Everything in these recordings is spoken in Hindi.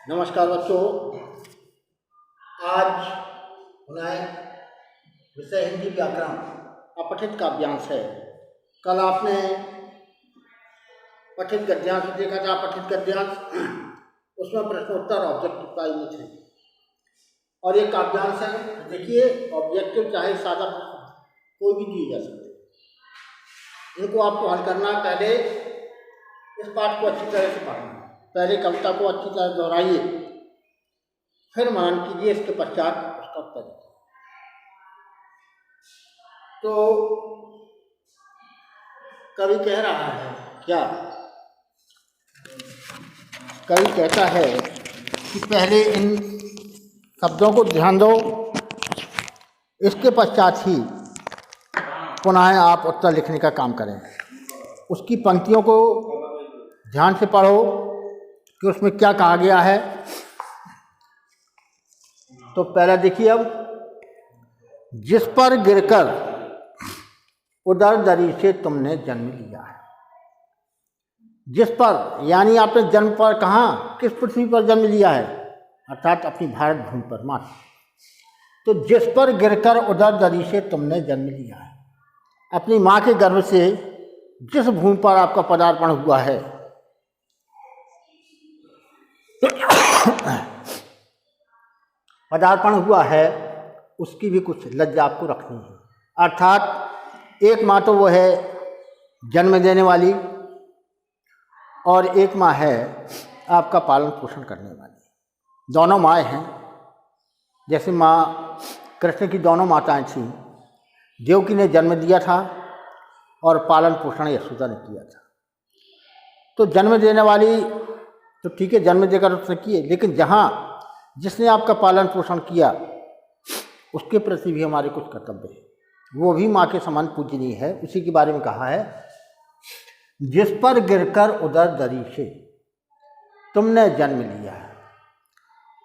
नमस्कार बच्चों। आज पुनः विषय हिंदी व्याकरण अपठित काव्यांश है। कल आपने पठित गद्यांश देखा था। पठित गद्यांश उसमें प्रश्नोत्तर ऑब्जेक्टिव टाइप में थे और ये काव्यांश है। देखिए, ऑब्जेक्टिव चाहे सादा कोई भी दिए जा सकते, इनको आपको हल करना है। पहले इस पाठ को अच्छी तरह से पढ़ना, पहले कविता को अच्छी तरह दोहराइए, फिर मनन कीजिए, इसके पश्चात उसका उत्तर दीजिए। तो कवि कह रहा है क्या? कवि कहता है कि पहले इन शब्दों को ध्यान दो, इसके पश्चात ही पुनः आप उत्तर लिखने का काम करें। उसकी पंक्तियों को ध्यान से पढ़ो कि उसमें क्या कहा गया है। तो पहला देखिए, अब जिस पर गिरकर उदर दरी से तुमने जन्म लिया है। जिस पर यानी आपने जन्म पर कहाँ, किस पृथ्वी पर जन्म लिया है, अर्थात अपनी भारत भूमि पर, माँ। तो जिस पर गिरकर उदर दरी से तुमने जन्म लिया है, अपनी माँ के गर्भ से जिस भूमि पर आपका पदार्पण हुआ है, उसकी भी कुछ लज्जा आपको रखनी है। अर्थात एक माँ तो वो है जन्म देने वाली, और एक माँ है आपका पालन पोषण करने वाली। दोनों माएँ हैं। जैसे माँ कृष्ण की दोनों माताएं थीं। देवकी ने जन्म दिया था और पालन पोषण यशोदा ने किया था। तो जन्म देने वाली तो ठीक है, जन्म देकर उसने किए, लेकिन जहाँ जिसने आपका पालन पोषण किया उसके प्रति भी हमारे कुछ कर्तव्य है। वो भी माँ के समान पूजनीय है। उसी के बारे में कहा है, जिस पर गिरकर उदर दरी से तुमने जन्म लिया है।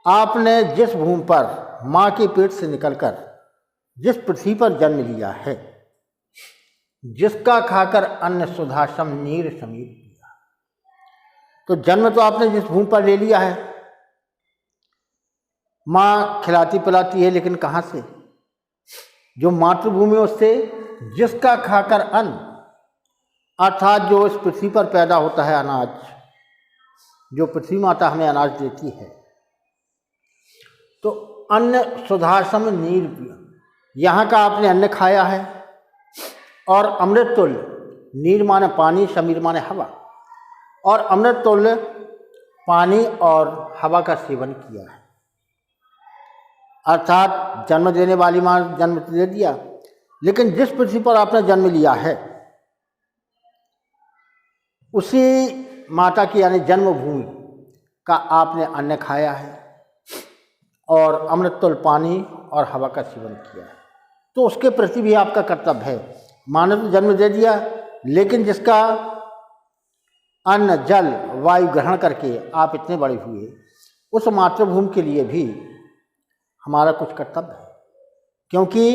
आपने जिस भूमि पर माँ के पेट से निकलकर जिस पृथ्वी पर जन्म लिया है, जिसका खाकर अन्न सुधासम नीर समीर पिया। तो जन्म तो आपने जिस भूमि पर ले लिया है, माँ खिलाती पिलाती है, लेकिन कहाँ से? जो मातृभूमि, उससे जिसका खाकर अन्न, अर्थात जो इस पृथ्वी पर पैदा होता है अनाज, जो पृथ्वी माता हमें अनाज देती है। तो अन्न सुधासम नीर पिया, यहाँ का आपने अन्न खाया है और अमृत तुल्य, नीर माने पानी, समीर माने हवा, और अमृत तुल्य पानी और हवा का सेवन किया है। अर्थात जन्म देने वाली माँ जन्म दे दिया, लेकिन जिस पृथ्वी पर आपने जन्म लिया है उसी माता की यानी जन्मभूमि का आपने अन्न खाया है और अमृततुल्य पानी और हवा का सेवन किया है। तो उसके प्रति भी आपका कर्तव्य है। माँ ने तो जन्म दे दिया, लेकिन जिसका अन्न जल वायु ग्रहण करके आप इतने बड़े हुए, उस मातृभूमि के लिए भी हमारा कुछ कर्तव्य है, क्योंकि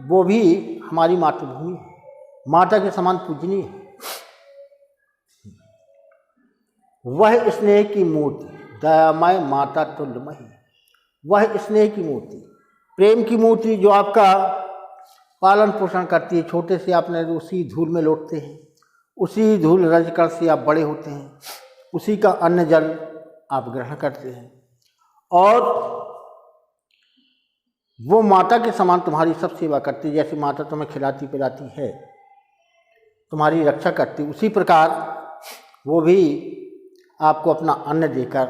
वो भी हमारी मातृभूमि है, माता के समान पूजनीय है। वह स्नेह की मूर्ति दयामय माता तुल्यमयी, वह स्नेह की मूर्ति, प्रेम की मूर्ति, जो आपका पालन पोषण करती है। छोटे से आपने उसी धूल में लौटते हैं, उसी धूल रजकण से आप बड़े होते हैं, उसी का अन्न जल आप ग्रहण करते हैं, और वो माता के समान तुम्हारी सब सेवा करती है। जैसे माता तुम्हें खिलाती पिलाती है, तुम्हारी रक्षा करती, उसी प्रकार वो भी आपको अपना अन्न देकर,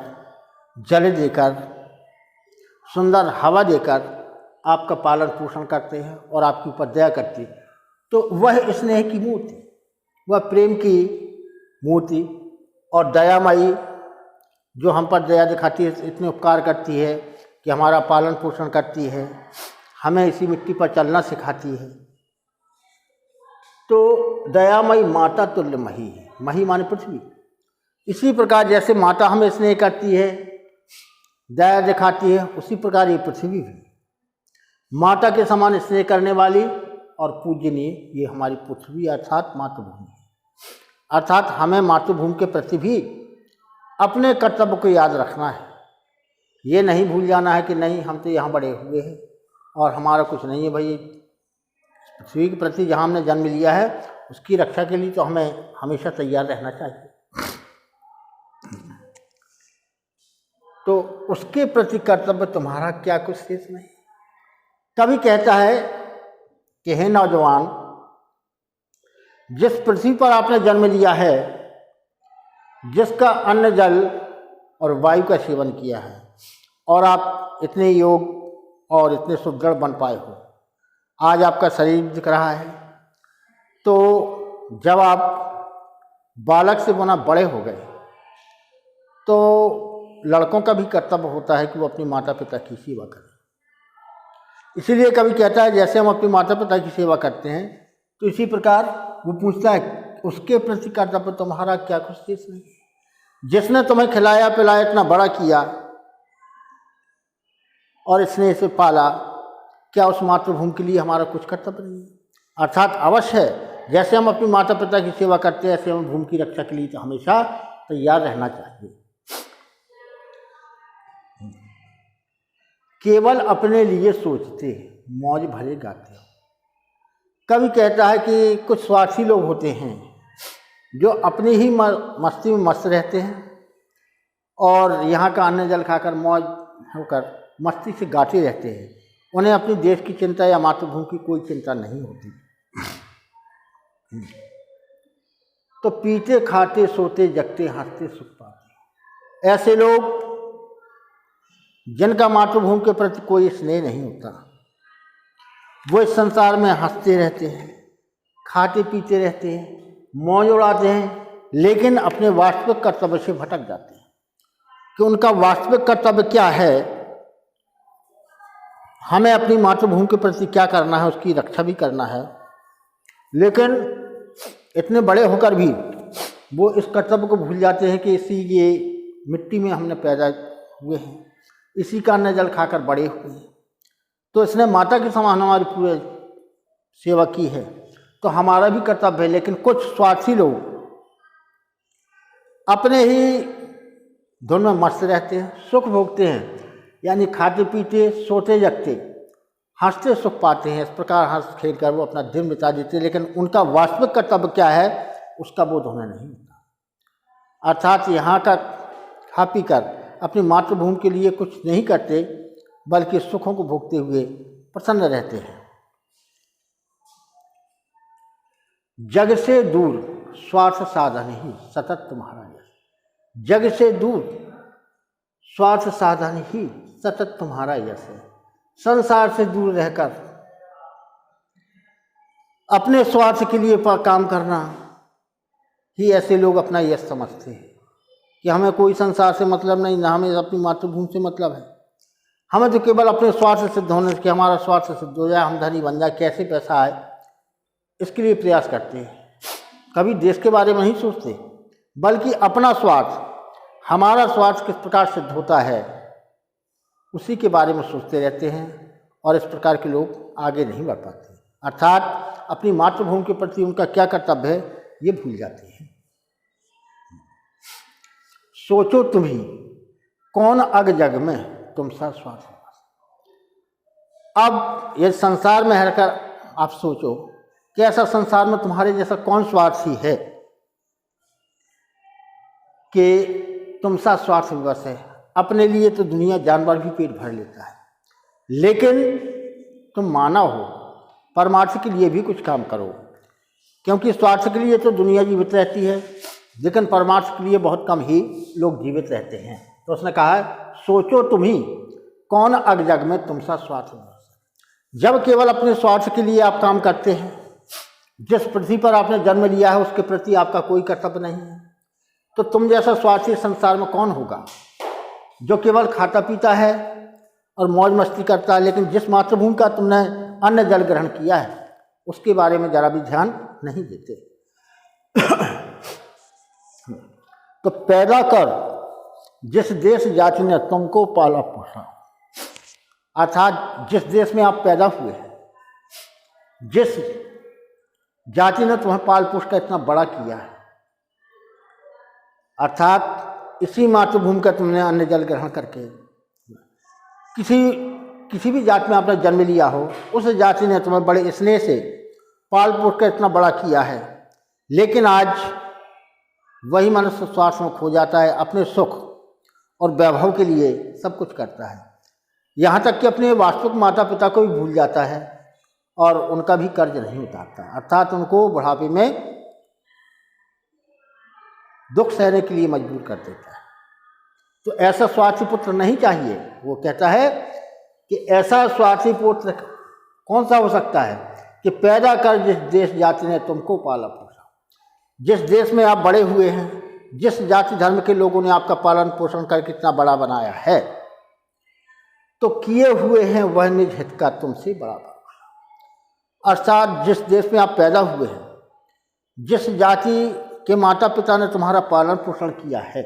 जल देकर, सुंदर हवा देकर आपका पालन पोषण करते हैं और आपके ऊपर दया करती है। तो वह स्नेह की मूर्ति, वह प्रेम की मूर्ति और दयामयी, जो हम पर दया दिखाती है, इतने उपकार करती है कि हमारा पालन पोषण करती है, हमें इसी मिट्टी पर चलना सिखाती है। तो दयामयी माता तुल्यमयी है। मही माने पृथ्वी। इसी प्रकार जैसे माता हमें स्नेह करती है, दया दिखाती है, उसी प्रकार ये पृथ्वी भी माता के समान स्नेह करने वाली और पूजनीय ये हमारी पृथ्वी अर्थात मातृभूमि है। अर्थात हमें मातृभूमि के प्रति भी अपने कर्तव्य को याद रखना है। ये नहीं भूल जाना है कि नहीं हम तो यहाँ बड़े हुए हैं और हमारा कुछ नहीं है भाई। पृथ्वी के प्रति जहाँ हमने जन्म लिया है उसकी रक्षा के लिए तो हमें हमेशा तैयार रहना चाहिए। तो उसके प्रति कर्तव्य तुम्हारा क्या कुछ शेष नहीं। कभी कहता है कि हे नौजवान, जिस पृथ्वी पर आपने जन्म लिया है, जिसका अन्न जल और वायु का सेवन किया है और आप इतने योग और इतने सुदृढ़ बन पाए हो, आज आपका शरीर दिख रहा है, तो जब आप बालक से बना बड़े हो गए तो लड़कों का भी कर्तव्य होता है कि वो अपने माता पिता की सेवा करें। इसीलिए कभी कहता है जैसे हम अपने माता पिता की सेवा करते हैं तो इसी प्रकार वो पूछता है उसके प्रति कर्तव्य तुम्हारा क्या कुछ शेष नहीं। जिसने तुम्हें खिलाया पिलाया इतना बड़ा किया और इसने इसे पाला, क्या उस मातृभूमि के लिए हमारा कुछ कर्तव्य नहीं है? अर्थात अवश्य है, जैसे हम अपनी माता पिता की सेवा करते हैं ऐसे हमें भूमि की रक्षा के लिए तो हमेशा तैयार रहना चाहिए। केवल अपने लिए सोचते मौज भरे गाते हो। कभी कहता है कि कुछ स्वार्थी लोग होते हैं जो अपनी ही मस्ती में मस्त रहते हैं और यहाँ का अन्न जल खाकर मौज होकर मस्ती से गाते रहते हैं। उन्हें अपनी देश की चिंता या मातृभूमि की कोई चिंता नहीं होती। तो पीते खाते सोते जगते हंसते सुख पाते ऐसे लोग जिनका मातृभूमि के प्रति कोई स्नेह नहीं होता, वो इस संसार में हंसते रहते हैं, खाते पीते रहते हैं, मौज उड़ाते हैं, लेकिन अपने वास्तविक कर्तव्य से भटक जाते हैं कि उनका वास्तविक कर्तव्य क्या है। हमें अपनी मातृभूमि के प्रति क्या करना है, उसकी रक्षा भी करना है, लेकिन इतने बड़े होकर भी वो इस कर्तव्य को भूल जाते हैं कि इसी ये मिट्टी में हमने पैदा हुए हैं, इसी का अन्न जल खाकर बड़े हुए हैं, तो इसने माता के समान हमारी पूरी सेवा की है, तो हमारा भी कर्तव्य है। लेकिन कुछ स्वार्थी लोग अपने ही धुन में मस्त रहते हैं, सुख भोगते हैं, यानी खाते पीते सोते जगते हंसते सुख पाते हैं। इस प्रकार हंस खेल कर वो अपना दिन बिता देते हैं, लेकिन उनका वास्तविक कर्तव्य क्या है उसका बोध उन्हें नहीं होता। अर्थात यहाँ का खा पी कर अपनी मातृभूमि के लिए कुछ नहीं करते, बल्कि सुखों को भोगते हुए प्रसन्न रहते हैं। जग से दूर स्वार्थ साधन ही सतत तुम्हारा यश। जग से दूर स्वार्थ साधन ही सतत तुम्हारा यश है। संसार से दूर रहकर अपने स्वार्थ के लिए काम करना ही ऐसे लोग अपना यश समझते हैं कि हमें कोई संसार से मतलब नहीं, ना हमें अपनी मातृभूमि से मतलब है। हमें तो केवल अपने स्वार्थ सिद्ध होने कि हमारा स्वार्थ सिद्ध हो जाए, हम धनी बन जाए, कैसे पैसा आए, इसके लिए प्रयास करते हैं। कभी देश के बारे में नहीं सोचते, बल्कि अपना स्वार्थ, हमारा स्वार्थ किस प्रकार सिद्ध होता है उसी के बारे में सोचते रहते हैं, और इस प्रकार के लोग आगे नहीं बढ़ पाते। अर्थात अपनी मातृभूमि के प्रति उनका क्या कर्तव्य है ये भूल जाते हैं। सोचो तुम्ही कौन अग जग में तुम सा स्वार्थ। अब ये संसार में रहकर आप सोचो कि ऐसा संसार में तुम्हारे जैसा कौन स्वार्थी है कि तुम सा स्वार्थ विवश है। अपने लिए तो दुनिया जानवर भी पेट भर लेता है, लेकिन तुम मानव हो, परमार्थ के लिए भी कुछ काम करो, क्योंकि स्वार्थ के लिए तो दुनिया जीवित रहती है, लेकिन परमार्थ के लिए बहुत कम ही लोग जीवित रहते हैं। तो उसने कहा है सोचो तुम्ही कौन अग जग में तुम सा स्वार्थ विवश। जब केवल अपने स्वार्थ के लिए आप काम करते हैं, जिस पृथ्वी पर आपने जन्म लिया है उसके प्रति आपका कोई कर्तव्य नहीं है, तो तुम जैसा स्वार्थी संसार में कौन होगा जो केवल खाता पीता है और मौज मस्ती करता है, लेकिन जिस मातृभूमि का तुमने अन्न जल ग्रहण किया है उसके बारे में जरा भी ध्यान नहीं देते। तो पैदा कर जिस देश जाति ने तुमको पाला पोसा। अर्थात जिस देश में आप पैदा हुए हैं, जिस जाति ने तुम्हें पाल पोष कर इतना बड़ा किया है, अर्थात इसी मातृभूमि का तुमने अन्न जल ग्रहण करके, किसी भी जाति में आपने जन्म लिया हो, उस जाति ने तुम्हें बड़े स्नेह से पाल पोस कर इतना बड़ा किया है, लेकिन आज वही मनुष्य स्वार्थ में खो जाता है, अपने सुख और वैभव के लिए सब कुछ करता है, यहाँ तक कि अपने वास्तविक माता पिता को भी भूल जाता है और उनका भी कर्ज नहीं उतारता, अर्थात उनको बुढ़ापे में दुख सहने के लिए मजबूर कर देता है। तो ऐसा स्वार्थी पुत्र नहीं चाहिए। वो कहता है कि ऐसा स्वार्थी पुत्र कौन सा हो सकता है कि पैदा कर जिस देश जाति ने तुमको पाला पोसा, जिस देश में आप बड़े हुए हैं, जिस जाति धर्म के लोगों ने आपका पालन पोषण कर कितना बड़ा बनाया है, तो किए हुए हैं वह निज हित का तुमसे बड़ा भरोसा। अर्थात जिस देश में आप पैदा हुए हैं, जिस जाति के माता पिता ने तुम्हारा पालन पोषण किया है,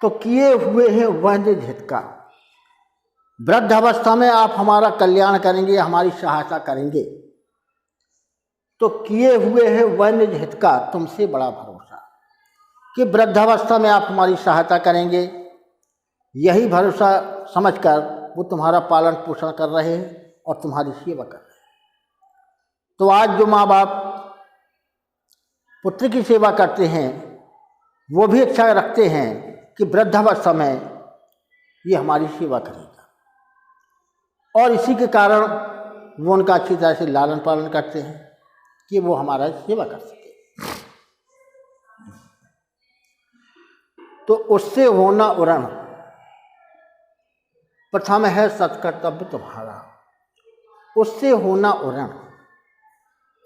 तो किए हुए हैं वह निज हित का। वृद्ध अवस्था में आप हमारा कल्याण करेंगे, हमारी सहायता करेंगे, तो किए हुए हैं वह निज हित का तुमसे बड़ा भरोसा, कि वृद्धावस्था में आप हमारी सहायता करेंगे, यही भरोसा समझकर वो तुम्हारा पालन पोषण कर रहे हैं और तुम्हारी सेवा कर रहे हैं। तो आज जो माँ बाप पुत्र की सेवा करते हैं, वो भी इच्छा रखते हैं कि वृद्धावस्था में ये हमारी सेवा करेगा, और इसी के कारण वो उनका अच्छी तरह से लालन पालन करते हैं कि वो हमारा सेवा कर सके। तो उससे होना उरण प्रथम है सत्कर्तव्य तुम्हारा। उससे होना उरण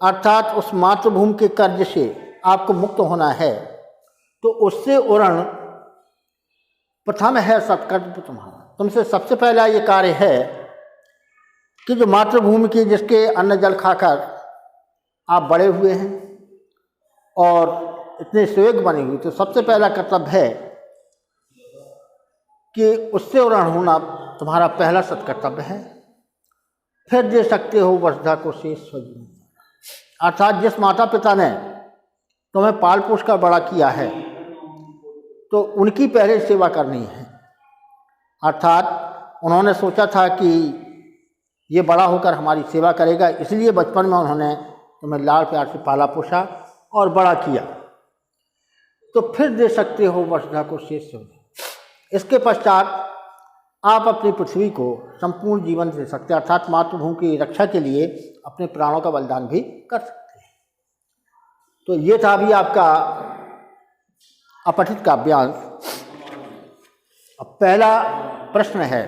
अर्थात उस मातृभूमि के कर्ज से आपको मुक्त होना है, तो उससे उरण प्रथम है सत्कर्तव्य तुम्हारा। तुमसे सबसे पहला ये कार्य है कि जो मातृभूमि की, जिसके अन्न जल खाकर आप बड़े हुए हैं और इतने सुयोग्य बने हुए, तो सबसे पहला कर्तव्य है कि उससे उरण होना तुम्हारा पहला सत्कर्तव्य है। फिर दे सकते हो वसुधा को शेष स्वजन, अर्थात जिस माता पिता ने तुम्हें पाल पोष कर बड़ा किया है, तो उनकी पहले सेवा करनी है। अर्थात उन्होंने सोचा था कि ये बड़ा होकर हमारी सेवा करेगा, इसलिए बचपन में उन्होंने तुम्हें लाड़ प्यार से पाला पोषा और बड़ा किया, तो फिर दे सकते हो वसुधा को शेष स्वजन। इसके पश्चात आप अपनी पृथ्वी को संपूर्ण जीवन दे सकते हैं, अर्थात मातृभूमि की रक्षा के लिए अपने प्राणों का बलिदान भी कर सकते हैं। तो ये था अभी आपका अपठित काव्यांश। अब पहला प्रश्न है,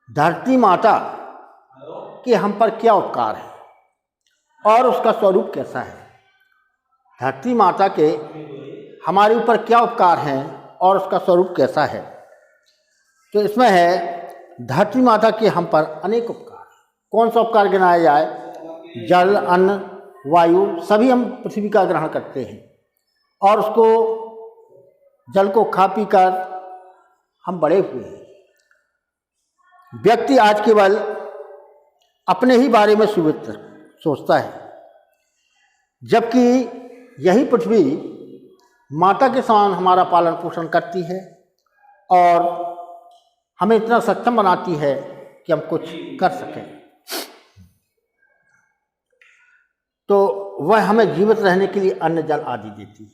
धरती माता के हम पर क्या उपकार है और उसका स्वरूप कैसा है। धरती माता के हमारे ऊपर क्या उपकार हैं और उसका स्वरूप कैसा है। तो इसमें है धरती माता के हम पर अनेक उपकार। कौन सा उपकार गिनाया जाए? जल, अन्न, वायु सभी हम पृथ्वी का ग्रहण करते हैं और उसको जल को खा पी कर हम बड़े हुए हैं। व्यक्ति आज केवल अपने ही बारे में सुविधा सोचता है, जबकि यही पृथ्वी माता के समान हमारा पालन पोषण करती है और हमें इतना सक्षम बनाती है कि हम कुछ कर सकें। तो वह हमें जीवित रहने के लिए अन्न जल आदि देती है।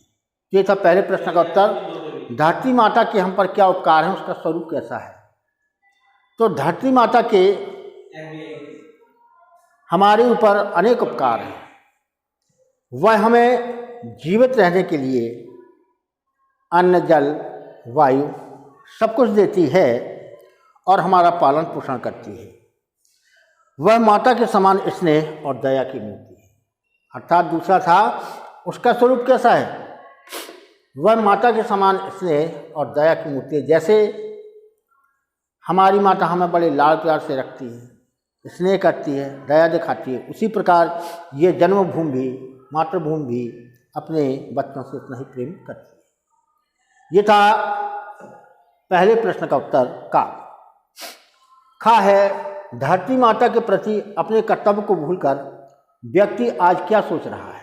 ये था पहले प्रश्न का उत्तर। धरती माता के हम पर क्या उपकार है, उसका स्वरूप कैसा है। तो धरती माता के हमारे ऊपर अनेक उपकार हैं। वह हमें जीवित रहने के लिए अन्न, जल, वायु सब कुछ देती है और हमारा पालन पोषण करती है। वह माता के समान स्नेह और दया की मूर्ति है। अर्थात दूसरा था, उसका स्वरूप कैसा है। वह माता के समान स्नेह और दया की मूर्ति है। जैसे हमारी माता हमें बड़े लाड़ प्यार से रखती है, स्नेह करती है, दया दिखाती है, उसी प्रकार ये जन्मभूमि भी, मातृभूमि भी अपने बच्चों से उतना ही प्रेम करती है। ये था पहले प्रश्न का उत्तर का। खा है, धरती माता के प्रति अपने कर्तव्य को भूलकर व्यक्ति आज क्या सोच रहा है।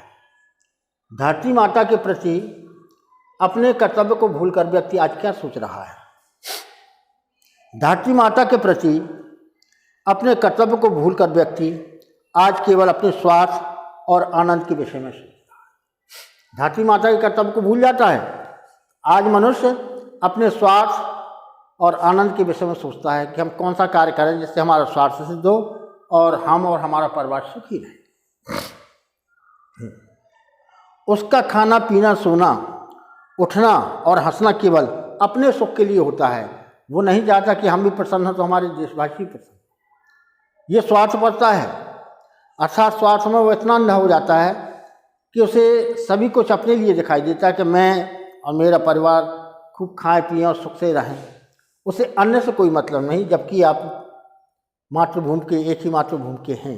धरती माता के प्रति अपने कर्तव्य को भूलकर व्यक्ति आज क्या सोच रहा है? धरती माता के प्रति अपने कर्तव्य को भूलकर व्यक्ति आज केवल अपने स्वार्थ और आनंद के विषय में सोचता है। धरती माता के कर्तव्य को भूल जाता है। आज मनुष्य अपने स्वार्थ और आनंद के विषय में सोचता है कि हम कौन सा कार्य करें जिससे हमारा स्वार्थ सिद्ध हो और हम और हमारा परिवार सुखी रहे। उसका खाना पीना, सोना, उठना और हंसना केवल अपने सुख के लिए होता है। वो नहीं चाहता कि हम भी प्रसन्न हो तो हमारे देशवासी प्रसन्न। ये स्वार्थ पड़ता है, अर्थात स्वार्थ में वो इतना अंधा हो जाता है कि उसे सभी कुछ अपने लिए दिखाई देता है कि मैं और मेरा परिवार खूब खाएं पिएं और सुख से रहें। उसे अन्य से कोई मतलब नहीं। जबकि आप मातृभूमि के, एक ही मातृभूमि के हैं,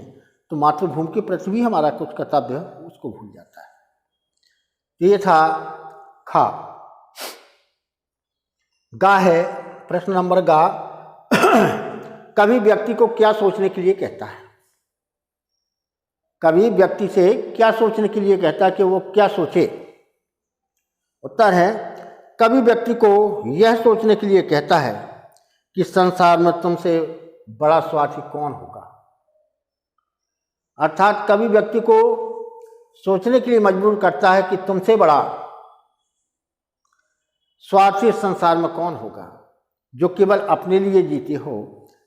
तो मातृभूमि के प्रति भी हमारा कुछ कर्तव्य है, उसको भूल जाता है। तो ये था खा। गा है प्रश्न नंबर गा। कवि व्यक्ति को क्या सोचने के लिए कहता है? कवि व्यक्ति से क्या सोचने के लिए कहता है कि वो क्या सोचे? उत्तर है, कवि व्यक्ति को यह सोचने के लिए कहता है कि संसार में तुमसे बड़ा स्वार्थी कौन होगा। अर्थात कवि व्यक्ति को सोचने के लिए मजबूर करता है कि तुमसे बड़ा स्वार्थी संसार में कौन होगा, जो केवल अपने लिए जीते हो,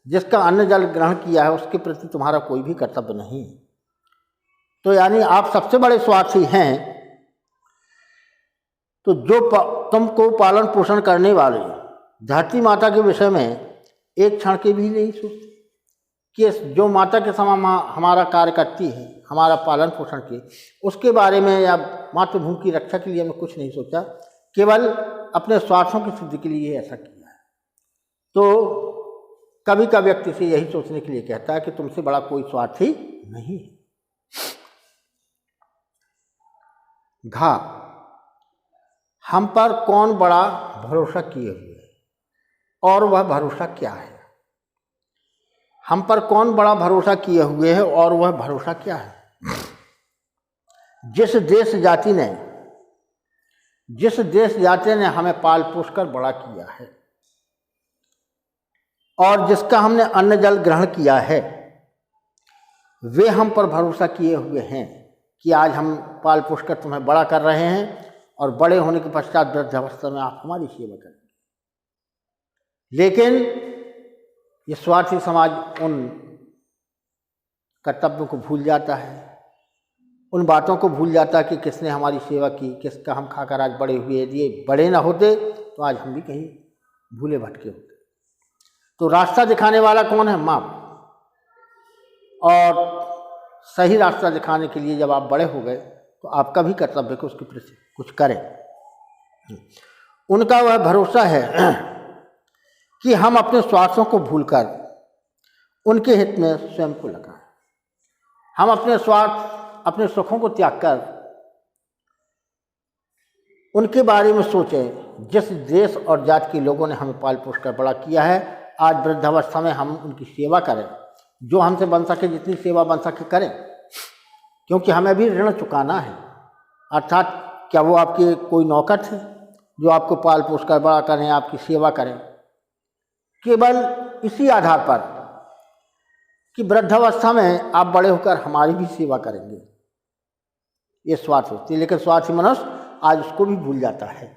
जिसका अन्न जल ग्रहण किया है, उसके प्रति तुम्हारा कोई भी कर्तव्य नहीं। तो यानी आप सबसे बड़े स्वार्थी हैं। तो जो तुमको पालन पोषण करने वाले धरती माता के विषय में एक क्षण के भी नहीं सोचते कि जो माता के समान हमारा कार्य करती है, हमारा पालन पोषण के, उसके बारे में या मातृभूमि की रक्षा के लिए हमने कुछ नहीं सोचा, केवल अपने स्वार्थों की सिद्धि के लिए ऐसा किया है। तो कवि का व्यक्ति से यही सोचने के लिए कहता है कि तुमसे बड़ा कोई स्वार्थी नहीं है। घा, हम पर कौन बड़ा भरोसा किए हुए है और वह भरोसा क्या है? हम पर कौन बड़ा भरोसा किए हुए है और वह भरोसा क्या है? जिस देश जाति ने हमें पाल पोस कर बड़ा किया है और जिसका हमने अन्न जल ग्रहण किया है, वे हम पर भरोसा किए हुए हैं कि आज हम पाल पोस कर तुम्हें बड़ा कर रहे हैं और बड़े होने के पश्चात वृद्धावस्था में आप हमारी सेवा करेंगे। लेकिन ये स्वार्थी समाज उन कर्तव्यों को भूल जाता है, उन बातों को भूल जाता है कि किसने हमारी सेवा की, किसका हम खाकर आज बड़े हुए। यदि ये बड़े ना होते तो आज हम भी कहीं भूले भटके होते। तो रास्ता दिखाने वाला कौन है? माँ। और सही रास्ता दिखाने के लिए जब आप बड़े हो गए तो आपका भी कर्तव्य को उसके प्रति कुछ करें। उनका वह भरोसा है कि हम अपने स्वार्थों को भूलकर उनके हित में स्वयं को लगाएं। हम अपने स्वार्थ, अपने सुखों को त्याग कर उनके बारे में सोचें। जिस देश और जाति के लोगों ने हमें पाल पोस कर बड़ा किया है, आज वृद्धावस्था में हम उनकी सेवा करें। जो हमसे बन सके, जितनी सेवा बन सके करें, क्योंकि हमें भी ऋण चुकाना है। अर्थात क्या वो आपके कोई नौकर थे जो आपको पाल पोस कर बड़ा करें, आपकी सेवा करें? केवल इसी आधार पर कि वृद्धावस्था में आप बड़े होकर हमारी भी सेवा करेंगे, ये स्वार्थ होती है। लेकिन स्वार्थी मनुष्य आज उसको भी भूल जाता है।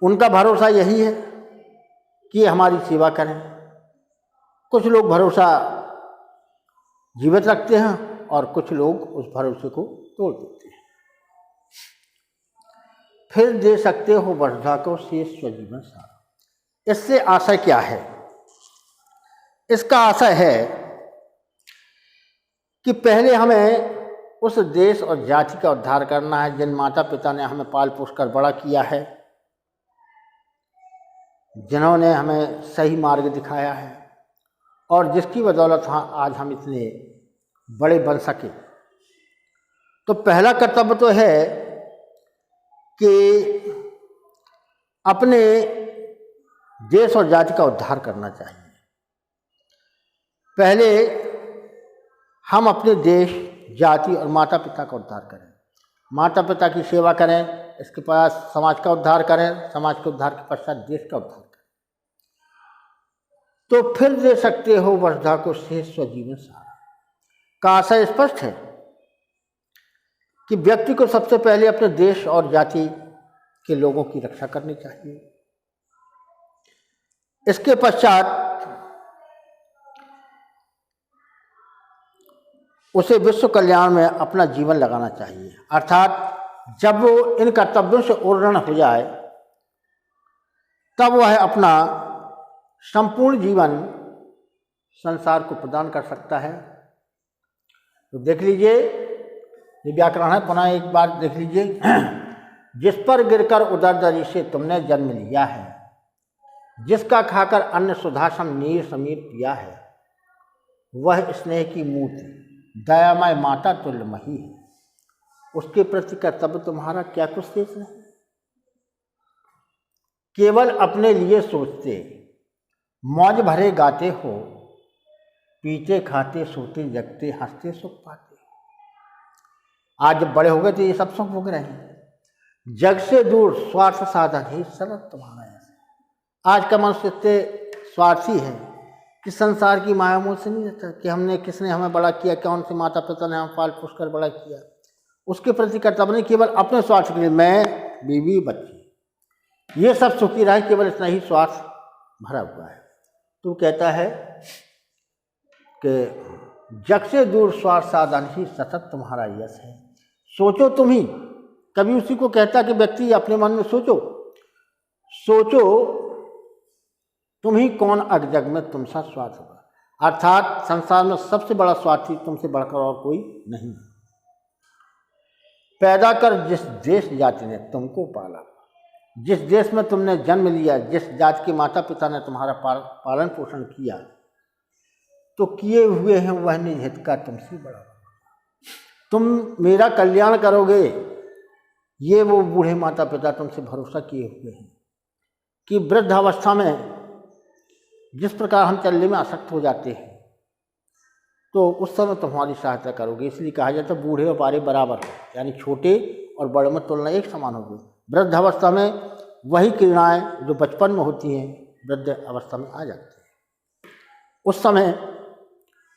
उनका भरोसा यही है कि हमारी सेवा करें। कुछ लोग भरोसा जीवित रखते हैं और कुछ लोग उस भरोसे को तोड़ देते हैं। फिर दे सकते हो वृद्धा को शेष स्वजीवन सारा। इससे आशय क्या है? इसका आशय है कि पहले हमें उस देश और जाति का उद्धार करना है जिन माता पिता ने हमें पाल पोस कर बड़ा किया है, जिन्होंने हमें सही मार्ग दिखाया है और जिसकी बदौलत आज हम इतने बड़े बन सके। तो पहला कर्तव्य तो है कि अपने देश और जाति का उद्धार करना चाहिए। पहले हम अपने देश, जाति और माता पिता का उद्धार करें माता पिता की सेवा करें, इसके पास समाज का उद्धार करें, समाज के उद्धार के पश्चात देश का उद्धार करें, तो फिर दे सकते हो वसुधा को शेष स्वजीवन सारा। का आशय स्पष्ट है कि व्यक्ति को सबसे पहले अपने देश और जाति के लोगों की रक्षा करनी चाहिए। इसके पश्चात उसे विश्व कल्याण में अपना जीवन लगाना चाहिए। अर्थात जब वो इन कर्तव्यों से उन्नत हो जाए तब वह अपना संपूर्ण जीवन संसार को प्रदान कर सकता है। तो देख लीजिए, ये व्याकरण है, पुनः एक बार देख लीजिए। जिस पर गिरकर उदर दरी से तुमने जन्म लिया है, जिसका खाकर अन्न सुधासम नीर समीर पिया है, वह स्नेह की मूर्ति दयामय माता तुल्य मही है। उसके प्रति कर्तव्य तुम्हारा क्या कुछ शेष नहीं। केवल अपने लिए सोचते, मौज भरे गाते हो, पीते खाते सोते जगते हंसते सुख पाते हो। आज जब बड़े हो गए तो ये सब सुख भोग रहे हैं। जग से दूर स्वार्थ साधन ही सरल तुम्हारा ऐसा। आज का मनुष्य इतने स्वार्थी है कि संसार की माया मोह से नहीं रहता कि हमने किसने हमें बड़ा किया, कौन से माता पिता ने हम पाल पोस कर बड़ा किया, उसके प्रति कर्तव्य नहीं, केवल अपने स्वार्थ के लिए मैं, बीवी, बच्चे, ये सब सुखी रहे, केवल इतना ही स्वार्थ भरा हुआ है। तो कहता है कि जग से दूर स्वार्थ साधन ही सतत तुम्हारा यश है। सोचो तुम ही, कभी उसी को कहता कि व्यक्ति अपने मन में सोचो तुम ही कौन अग जग में तुम सा स्वार्थ होगा। अर्थात संसार में सबसे बड़ा स्वार्थी तुमसे बढ़कर और कोई नहीं। पैदा कर जिस देश जाति ने तुमको पाला, जिस देश में तुमने जन्म लिया, जिस जाति के माता पिता ने तुम्हारा पालन पोषण किया, तो किए हुए हैं वह निज हित का तुमसे बड़ा। तुम मेरा कल्याण करोगे, ये वो बूढ़े माता पिता तुमसे भरोसा किए हुए हैं कि वृद्ध अवस्था में जिस प्रकार हम चलने में आसक्त हो जाते हैं, तो उस समय तुम्हारी सहायता करोगे। इसलिए कहा जाता है बूढ़े और बारे बराबर हो, यानी छोटे और बड़े में तुलना एक समान होगी। वृद्ध अवस्था में वही क्रीड़ाएँ जो बचपन में होती हैं वृद्ध अवस्था में आ जाती हैं। उस समय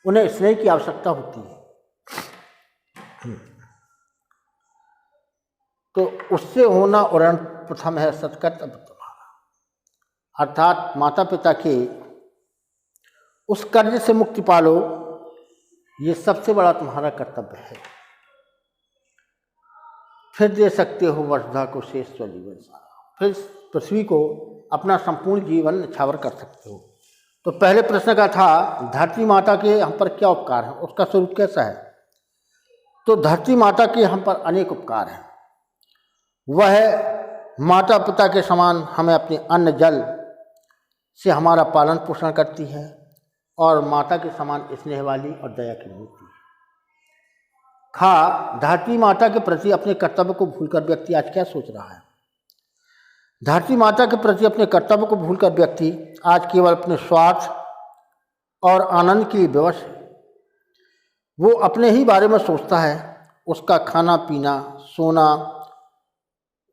उन्हें स्नेह की आवश्यकता होती है, तो उससे होना उड़न प्रथम है सत्कर्तव्य तुम्हारा। अर्थात माता पिता के उस कर्ज से मुक्ति पालो, ये सबसे बड़ा तुम्हारा कर्तव्य है। फिर दे सकते हो वसुधा को शेष स्वजीवन सारा। फिर पृथ्वी को अपना संपूर्ण जीवन न्यौछावर कर सकते हो। तो पहले प्रश्न का था धरती माता के हम पर क्या उपकार है, उसका स्वरूप कैसा है। तो धरती माता के हम पर अनेक उपकार हैं। वह माता पिता के समान हमें अपने अन्न जल से हमारा पालन पोषण करती है और माता के समान स्नेह वाली और दया की मूर्ति है। धरती माता के प्रति अपने कर्तव्य को भूलकर व्यक्ति आज क्या सोच रहा है। धरती माता के प्रति अपने कर्तव्य को भूलकर व्यक्ति आज केवल अपने स्वार्थ और आनंद के लिए विवश है। वो अपने ही बारे में सोचता है। उसका खाना पीना सोना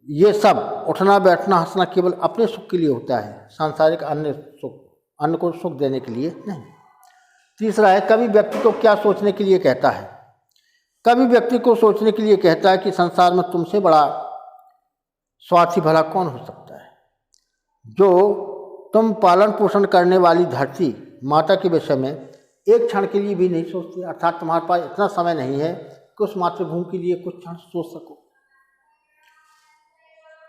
ये सब, उठना बैठना हंसना केवल अपने सुख के लिए होता है, सांसारिक अन्य को सुख देने के लिए नहीं। तीसरा है, कभी व्यक्ति को क्या सोचने के लिए कहता है। कभी व्यक्ति को सोचने के लिए कहता है कि संसार में तुमसे बड़ा स्वार्थी भला कौन हो सकता है, जो तुम पालन पोषण करने वाली धरती माता के विषय में एक क्षण के लिए भी नहीं सोचती। अर्थात तुम्हारे पास इतना समय नहीं है कि उस मातृभूमि के लिए कुछ क्षण सोच सको।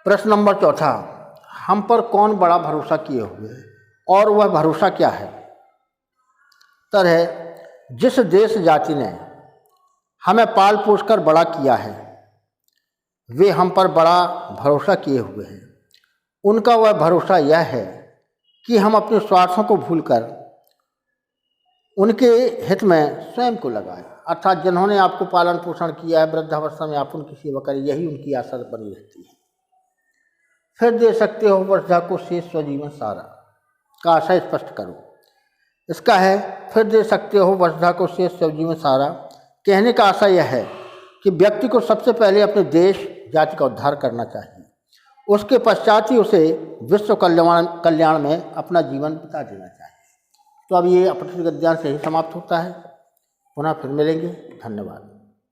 प्रश्न नंबर चौथा, हम पर कौन बड़ा भरोसा किए हुए है और वह भरोसा क्या है। उत्तर है, जिस देश जाति ने हमें पाल पोस कर बड़ा किया है वे हम पर बड़ा भरोसा किए हुए हैं। उनका वह भरोसा यह है कि हम अपने स्वार्थों को भूलकर उनके हित में स्वयं को लगाएं। अर्थात जिन्होंने आपको पालन पोषण किया है, वृद्धावस्था में आप उनकी सेवा करें, यही उनकी आशा बनी रहती है। फिर दे सकते हो वसुधा को शेष स्वजीवन सारा। का आशय स्पष्ट करो। इसका है, फिर दे सकते हो वसुधा को शेष स्वजीवन सारा। कहने का आशय यह है कि व्यक्ति को सबसे पहले अपने देश जाति का उद्धार करना चाहिए, उसके पश्चात ही उसे विश्व कल्याण में अपना जीवन बिता देना चाहिए। तो अब ये अपठित गद्यांश यही समाप्त होता है। पुनः फिर मिलेंगे। धन्यवाद।